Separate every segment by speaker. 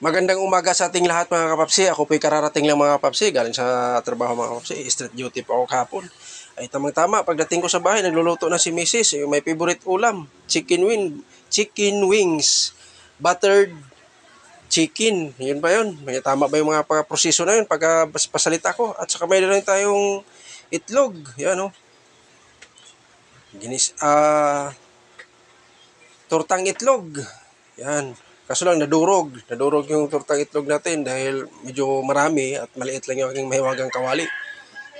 Speaker 1: Magandang umaga sa ating lahat mga kapapsi. Ako po'y kararating lang mga kapapsi. Galing sa trabaho mga kapapsi. Street duty po ako kahapon. Ay tamang-tama. Pagdating ko sa bahay, nagluluto na si Mrs. May favorite ulam. Chicken wings. Buttered chicken. Yun ba yun? May tama ba yung mga proseso na yun pagka pasalita ko? At saka may rin tayong itlog. Yan o. Tortang itlog. Yan. Kaso lang nadurog. Nadurog yung tortang itlog natin dahil medyo marami at maliit lang yung aking mahiwagang kawali.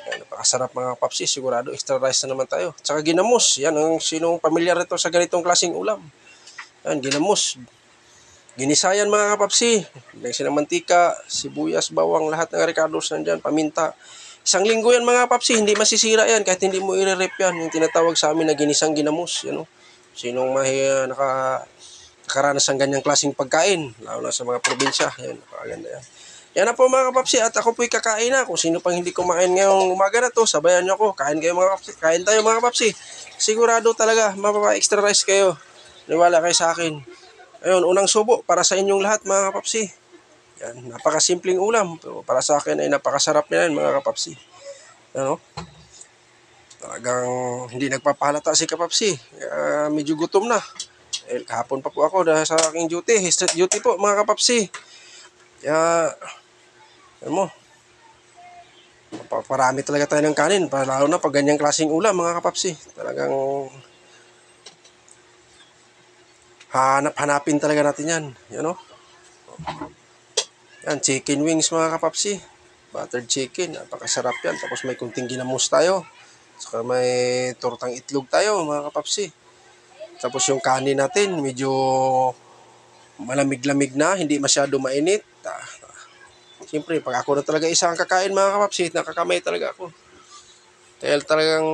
Speaker 1: Yan, napakasarap mga papsi. Sigurado extra rice na naman tayo. Tsaka ginamos. Yan ang sinong pamilyar nito sa ganitong klaseng ulam. Yan, ginamos. Ginisayan mga kapapsi. Lagyan ng mantika, sibuyas, bawang, lahat ng ricados nandyan, paminta. Isang linggo yan mga papsi. Hindi masisira yan kahit hindi mo i-rep yan. Yung tinatawag sa amin na ginisang ginamos. Yan o. Sinong nakaranas ng ganyang klaseng pagkain, lalo na sa mga probinsya. Yan, napakaganda yan. Yan na po mga kapapsi, at ako po'y kakain na. Kung sino pang hindi kumain ngayong umaga na to, sabayan nyo ako. Kain kayo mga kapapsi. Kain tayo mga kapapsi. Sigurado talaga, mapapa-extra rice kayo. Niwala kayo sa akin. Ayun, unang subo para sa inyong lahat mga kapapsi. Yan, napakasimpleng ulam. Pero para sa akin ay napakasarap na yan mga kapapsi. Ano? Talagang hindi nagpapahalata si kapapsi. Medyo gutom na. Kahapon pa po ako dahil sa aking duty. Street duty po mga kapapsi. Kaya, alam mo, parami talaga tayo ng kanin. Lalo na pag ganyang klaseng ulam mga kapapsi. Talagang hanapin talaga natin yan. Yan o. Yan, chicken wings mga kapapsi. Buttered chicken. Napakasarap yan. Tapos may kunting ginamos tayo. Saka may tortang itlog tayo mga kapapsi. Tapos yung kanin natin, medyo malamig-lamig na, hindi masyado mainit. Siyempre, pag ako na talaga isang kakain mga kapapsi, nakakamay talaga ako. Dahil talagang,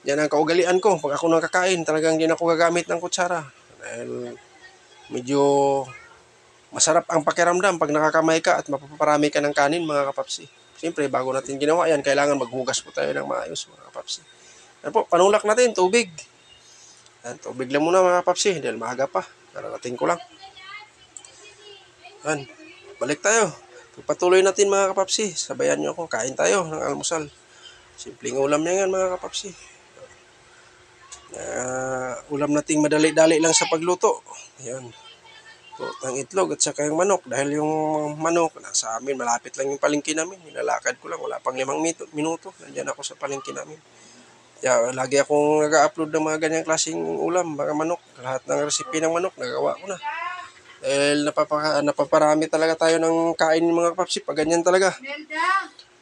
Speaker 1: yan ang kaugalian ko. Pag ako nakakain, talagang hindi ako gagamit ng kutsara. Dahil medyo masarap ang pakiramdam pag nakakamay ka at mapaparami ka ng kanin mga kapapsi. Siyempre, bago natin ginawa yan, kailangan maghugas po tayo ng maayos mga kapapsi. Yan po, panulak natin, tubig. Yan, tubig lang muna mga kapapsi, dahil maaga pa. Kararating ko lang. Yan, balik tayo. Pagpatuloy natin mga kapapsi, sabayan nyo ako, kain tayo ng almusal. Simpleng ulam na yan mga kapapsi. Ulam nating madali-dali lang sa pagluto. Yan, tortang itlog at saka yung manok. Dahil yung manok, nasa amin, malapit lang yung palengke namin. Nilalakad ko lang, wala pang 5 minuto. Nandiyan ako sa palengke namin. Kaya lagi akong nag-upload ng mga ganyang klaseng ulam, mga manok. Lahat ng recipe ng manok, nagawa ko na. Dahil napaparami talaga tayo ng kain mga kapapsi. Pag ganyan talaga.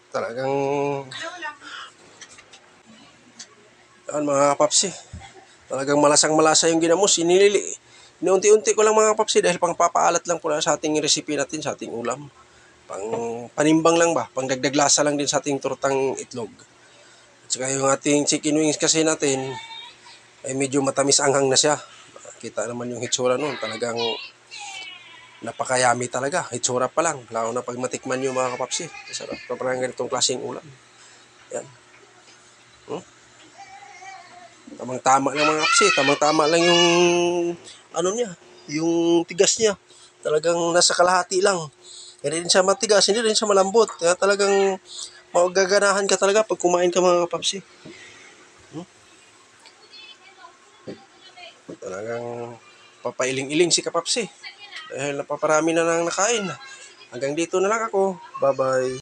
Speaker 1: Talagang, yan mga kapapsi. Talagang malasang-malasa yung ginamos. Inunti-unti ko lang mga kapapsi dahil pang papaalat lang po na sa ating recipe natin, sa ating ulam. Pang panimbang lang ba? Pang dagdag lasa lang din sa ating tortang itlog. At saka yung ating chicken wings kasi natin ay medyo matamis anghang na siya. Kita naman yung hitsura nun. Talagang napakayami talaga. Hitsura pa lang. Lalo na pag matikman nyo mga kapapsi. Masarap pa parang ganitong klaseng ulam. Yan. Tamang-tama lang mga kapapsi. Tamang-tama lang yung ano niya. Yung tigas niya. Talagang nasa kalahati lang. Hindi rin siya matigas. Hindi rin siya malambot. Kaya talagang magaganahan ka talaga pag kumain ka mga kapapsi. Talagang papailing-iling si kapapsi. Dahil napaparami na nang nakain. Hanggang dito na lang ako. Bye-bye.